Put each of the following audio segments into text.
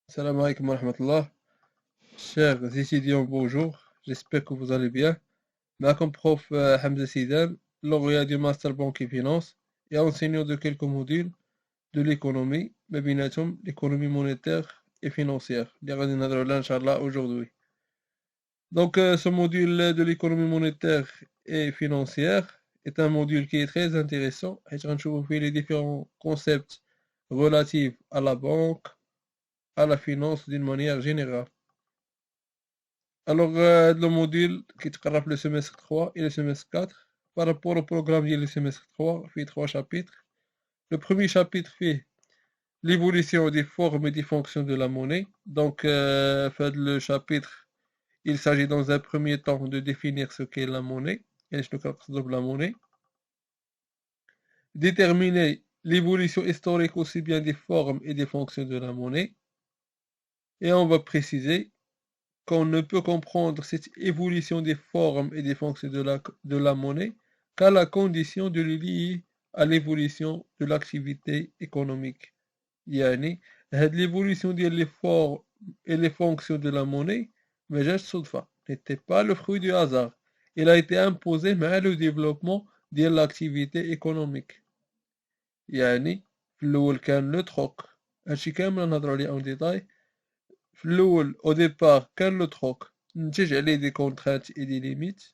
Salam alaikum wa rahmatullah. Chers étudiants, bonjour. J'espère que vous allez bien. Comme prof Hamza Sidan, lauréat du Master Banque et Finance et enseignant de quelques modules de l'économie, mais بيناتهم l'économie monétaire et financière. اللي غادي نهضروا عليها إن شاء الله aujourd'hui. Donc, ce module de l'économie monétaire et financière est un module qui est très intéressant. حيت غنشوفوا فيه les différents concepts relatifs à la banque, à la finance d'une manière générale. Alors, le module qui تقرب le semestre 3 et le semestre 4 par rapport au programme du semestre 3 fait 3 chapitres. Le premier chapitre fait l'évolution des formes et des fonctions de la monnaie. Donc, fait le chapitre, il s'agit dans un premier temps de définir ce qu'est la monnaie et la monnaie. Déterminer l'évolution historique aussi bien des formes et des fonctions de la monnaie. Et on va préciser qu'on ne peut comprendre cette évolution des formes et des fonctions de la monnaie qu'à la condition de les lier à l'évolution de l'activité économique. يعني هاد l'évolution des formes et les fonctions de la monnaie ما جاش صدفة n'était pas le fruit du hasard. Il a été imposé مع le développement de l'activité économique. يعني في الأول كان لو تروك هادشي كامل نهضرو عليه اون ديتاي. في الأول au départ كان لو تروك ننتج عليه دي contraintes et des limites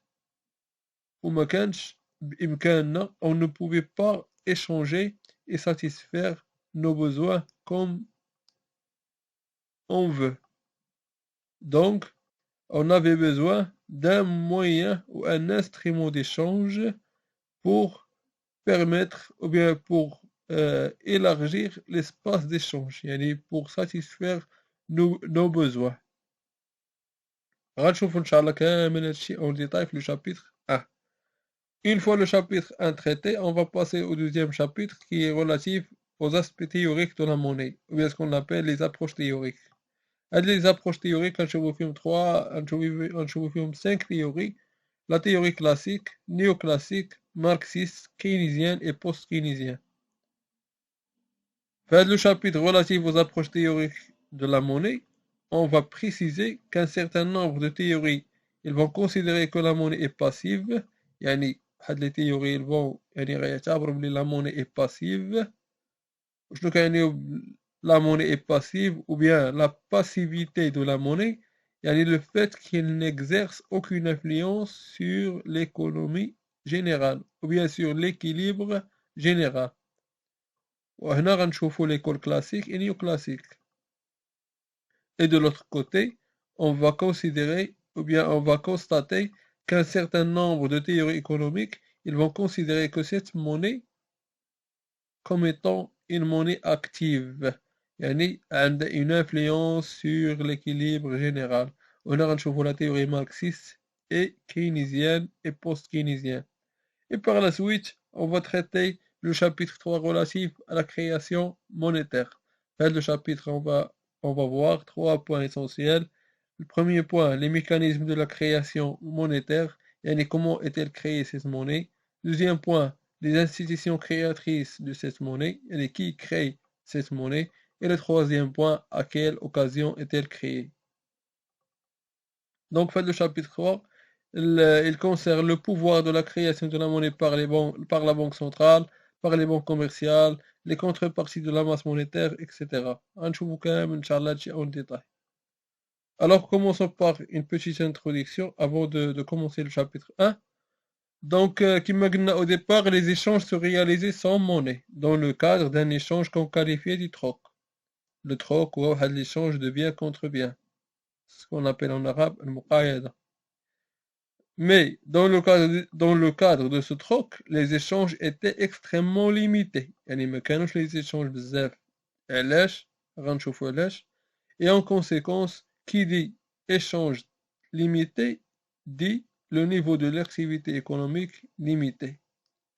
وما كانش بإمكاننا on ne pouvait pas échanger et satisfaire nos besoins comme on veut. Donc, on avait besoin d'un moyen ou un instrument d'échange pour permettre ou bien pour élargir l'espace d'échange, يعني pour satisfaire nos besoins. غنشوفوا إن شاء الله كامل هادشي en détail في le chapitre 1. Une fois le chapitre 1 traité, on va passer au deuxième chapitre qui est relatif aux aspects théoriques de la monnaie, ou bien ce qu'on appelle les approches théoriques. Les approches théoriques, غنشوفوا فيهم 5 théories. La théorie classique, néoclassique, marxiste, keynésienne et post-keynésienne. Dans le chapitre relatif aux approches théoriques de la monnaie, on va préciser qu'un certain nombre de théories, ils vont considérer que la monnaie est passive. يعني les théories ils vont يعتبروا بلي la monnaie est passive. شنو كيعني la monnaie est passive ou bien la passivité de la monnaie يعني le fait qu'il n'exerce aucune influence sur l'économie générale ou bien sur l'équilibre général. وهنا غنشوفوا l'école classique et néoclassique. Et de l'autre côté, on va considérer ou bien on va constater qu'un certain nombre de théories économiques, ils vont considérer que cette monnaie comme étant une monnaie active. يعني عندها une influence sur l'équilibre général. وهنا غنشوفوا la théorie marxiste et keynésienne et post-keynésienne. Et par la suite, on va traiter le chapitre 3 relatif à la création monétaire. Dans le chapitre, on va voir 3 points essentiels. Le premier point, les mécanismes de la création monétaire, et comment est-elle créée cette monnaie. Deuxième point, les institutions créatrices de cette monnaie, et qui crée cette monnaie. Et le troisième point, à quelle occasion est-elle créée. Donc, le chapitre 3, il concerne le pouvoir de la création de la monnaie par la banque centrale, par les banques commerciales, les contreparties de la masse monétaire, etc. غنشوفوا كامل إن شاء الله هادشي en détail. Alors, commençons par une petite introduction avant de commencer le chapitre 1. Donc, كما قلنا au départ, les échanges se réalisaient sans monnaie, dans le cadre d'un échange qu'on qualifiait du troc. Le troc ou l'échange de biens contre biens, ce qu'on appelle en arabe المقايضة. Mais dans le cadre de ce troc, les échanges étaient extrêmement limités. يعني ما كانوش les échanges بزاف. علاش؟ غنشوفوا علاش. Et en conséquence, qui dit échange limité dit le niveau de l'activité économique limité.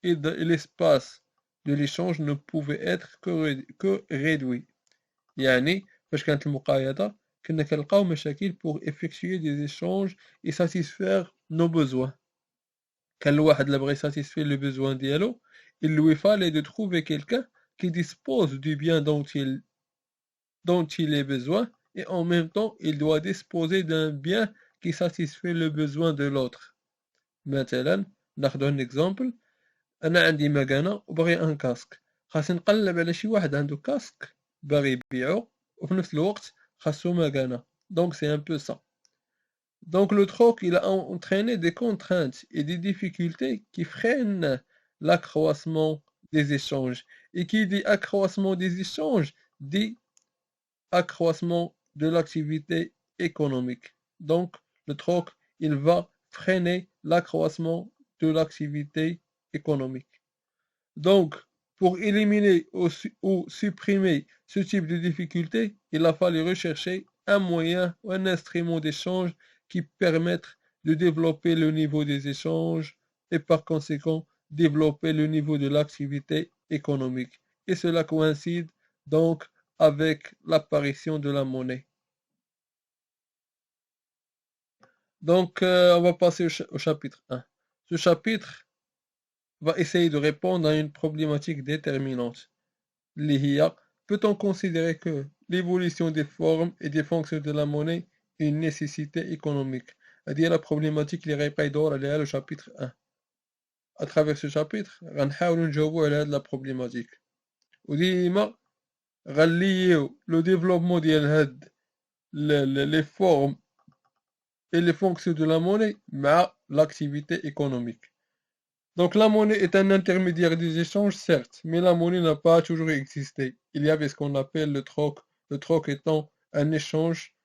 Et l'espace de l'échange ne pouvait être que réduit. يعني فاش كانت المقايضة كنا كنلقاو مشاكل pour effectuer des échanges et satisfaire nos besoins. كان الواحد اللي بغى satisfaire le besoin ديالو, il lui fallait de trouver quelqu'un qui dispose du bien dont il ait besoin et en même temps, il doit disposer d'un bien qui satisfait le besoin de l'autre. مثلا ناخدو un exemple. أنا عندي مكانة وبغي ان كاسك، خاصني نقلب على شي واحد عنده كاسك باغي يبيعو وفي نفس الوقت خاصو مكانة. Donc c'est un peu ça. Donc le troc, il a entraîné des contraintes et des difficultés qui freinent l'accroissement des échanges. Et qui dit accroissement des échanges, dit accroissement de l'activité économique. Donc le troc, il va freiner l'accroissement de l'activité économique. Donc, pour éliminer ou supprimer ce type de difficulté, il a fallu rechercher un moyen ou un instrument d'échange qui permette de développer le niveau des échanges et par conséquent développer le niveau de l'activité économique. Et cela coïncide donc avec l'apparition de la monnaie. Donc, on va passer au chapitre 1. Ce chapitre va essayer de répondre à une problématique déterminante. Peut-on considérer que l'évolution des formes et des fonctions de la monnaie est une nécessité économique? C'est-à-dire la problématique اللي غيبقى يدور عليها le chapitre 1. À travers ce chapitre, غنحاولوا نجاوبوا على هاد la problématique. وديما غنليو le développement ديال هاد les formes et les fonctions de la monnaie مع l'activité économique. Donc la monnaie est un intermédiaire des échanges, certes, mais la monnaie n'a pas toujours existé. Il y avait ce qu'on appelle le troc étant un échange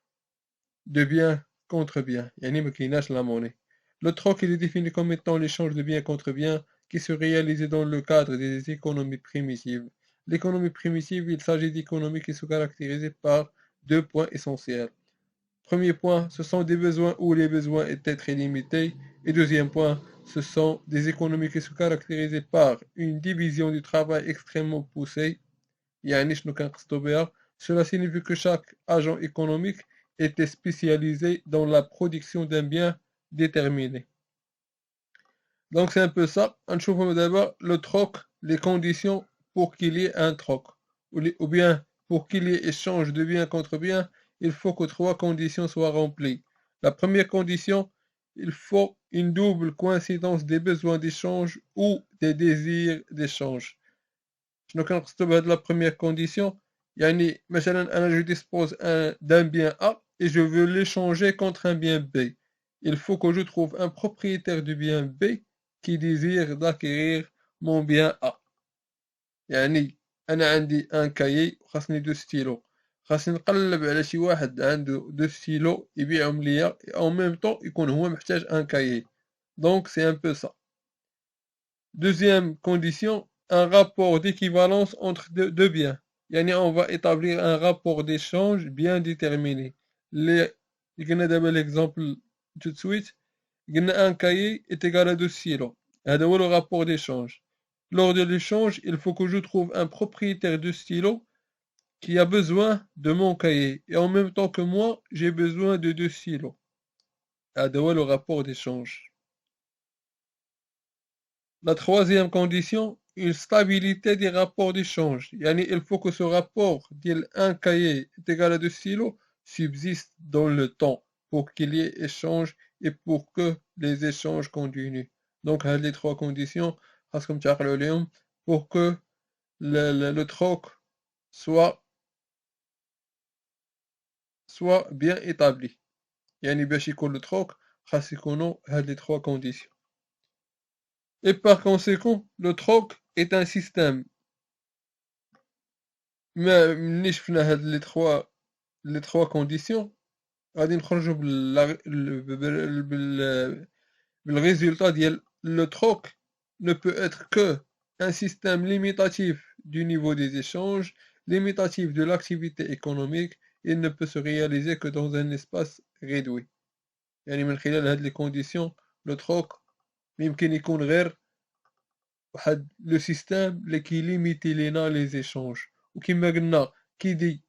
de biens contre biens. يعني ما كايناش la monnaie. Le troc il est défini comme étant l'échange de biens contre biens qui se réalisait dans le cadre des économies primitives. L'économie primitive, il s'agit d'économies qui sont caractérisées par deux points essentiels. Premier point, ce sont des besoins où les besoins étaient très limités. Et deuxième point, ce sont des économies qui sont caractérisées par une division du travail extrêmement poussée. Cela signifie que chaque agent économique était spécialisé dans la production d'un bien déterminé. Donc c'est un peu ça. On trouve d'abord le troc, les conditions pour qu'il y ait un troc. Ou bien pour qu'il y ait échange de biens contre biens, il faut que trois conditions soient remplies. La première condition, il faut une double coïncidence des besoins d'échange ou des désirs d'échange. شنو كنقصدو بهاد la première condition؟ يعني مثلا أنا je dispose d'un bien A et je veux l'échanger contre un bien B. Il faut que je trouve un propriétaire du bien B qui désire d'acquérir mon bien A. يعني أنا عندي un cahier وخاصني دو ستيلو، خاصني نقلب على شي واحد عنده دو ستيلو يبيعهم ليا en même temps يكون هو محتاج un cahier. Donc c'est un peu ça. Deuxième condition, un rapport d'équivalence entre deux biens. يعني on va établir un rapport d'échange bien déterminé. قلنا دابا l'exemple tout de suite. قلنا un cahier est égal à 2 stylos. هذا هو le rapport d'échange. Lors de l'échange, il faut que je trouve un propriétaire de stylo qui a besoin de mon cahier. Et en même temps que moi, j'ai besoin de 2 stylos. هذا هو le rapport d'échange. La troisième condition, une stabilité des rapports d'échange. يعني il faut que ce rapport ديال un cahier est égal à 2 stylos subsiste dans le temps pour qu'il y ait échange et pour que les échanges continuent. Donc, les trois conditions, pour que le troc soit bien établi. يعني باش يكون le troc خاص يكونوا هاد les trois conditions. Et par conséquent, le troc est un système. Mais ملي شفنا هاد les trois conditions غادي نخرجوا بالريزولtat ديال le troc ne peut être que un système limitatif du niveau des échanges, limitatif de l'activité économique, il ne peut se réaliser que dans un espace réduit. يعني من خلال هاد les conditions le troc يمكن يكون غير واحد le système اللي كيليميتي لينا les échanges. وكما قلنا كي دي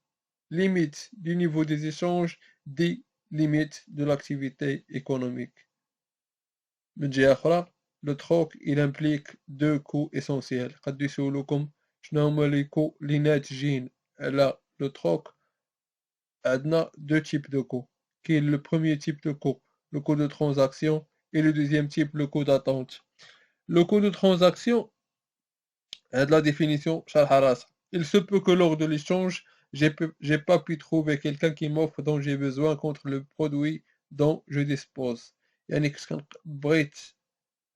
limite du niveau des échanges dit limite de l'activité économique. من جهة أخرى le troc il implique deux coûts essentiels. قد يسولوكم شنو هما les coûts اللي ناتجين على le troc. عندنا deux types de coûts qui est le premier type de coût le coût de transaction et le deuxième type le coût d'attente. Le coût de transaction de la définition شرح راسها. Il se peut que lors de l'échange j'ai pas pu trouver quelqu'un qui m'offre dont j'ai besoin contre le produit dont je dispose. يعني كنت بغيت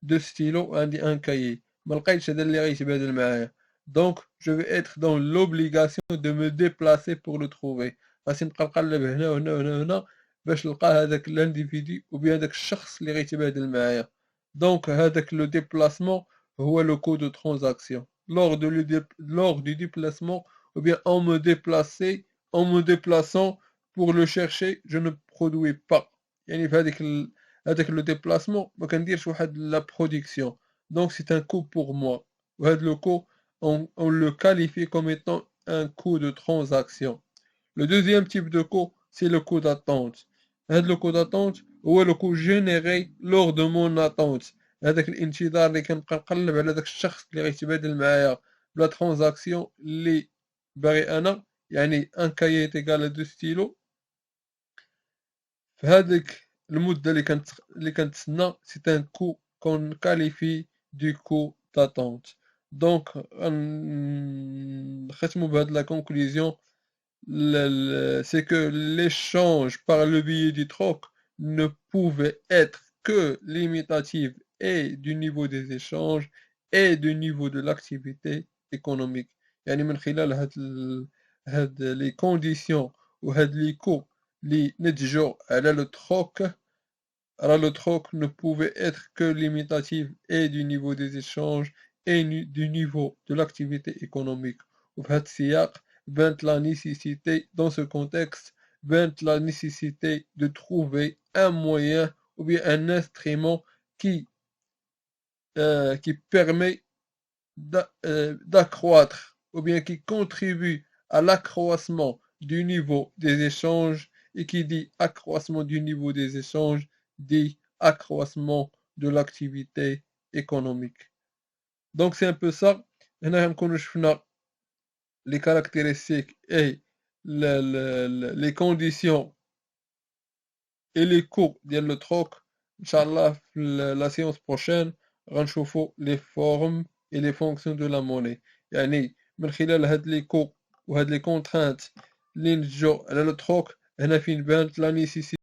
deux stylos عندي un cahier ما لقيتش هذا اللي غيتبادل معايا donc je vais être dans l'obligation de me déplacer pour le trouver غادي نبقى نقلب هنا وهنا وهنا وهنا باش نلقى هذاك l'individu ou bien هذاك الشخص اللي غيتبادل معايا donc هذاك le déplacement هو le coût de transaction lors du déplacement ou bien en me déplaçant pour le chercher je ne produis pas يعني في هذاك le déplacement ما كنديرش واحد la production donc c'est un coût pour moi وهذا le coût on le qualifie comme étant un coût de transaction. Le deuxième type de coût c'est le coût d'attente. هذا le coût d'attente هو le coût généré lors de mon attente. هذاك الانتظار اللي كنبقى نقلب على داك الشخص اللي غيتبادل معايا بلا ترانزاكسيون اللي باغي انا يعني ان كايي ايكال دو ستيلو في هذيك المده اللي كنتسنى سي ان كو كون كاليفي دو كو داتونت دونك نختمو بهاد لا كونكلوزيون c'est que l'échange par le biais du troc ne pouvait être que limitatif et du niveau des échanges et du niveau de l'activité économique. يعني من خلال هاد les conditions وهاد les coûts اللي نتجوا على le troc alors le troc ne pouvait être que limitatif et du niveau des échanges et du niveau de l'activité économique. وفي هاد السياق بانت la nécessité dans ce contexte بانت la nécessité de trouver un moyen ou bien un instrument qui permet d'accroître ou bien qui contribue à l'accroissement du niveau des échanges et qui dit accroissement du niveau des échanges dit accroissement de l'activité économique. Donc c'est un peu ça. هنا غنكونوا شفنا les caractéristiques et les conditions et les coûts ديال le troc. Inch'Allah في la séance prochaine غنشوفوا les formes et les fonctions de la monnaie. يعني من خلال هاد les coûts وهاد les contraintes اللي نتجوا على le troc هنا فين بانت la nécessité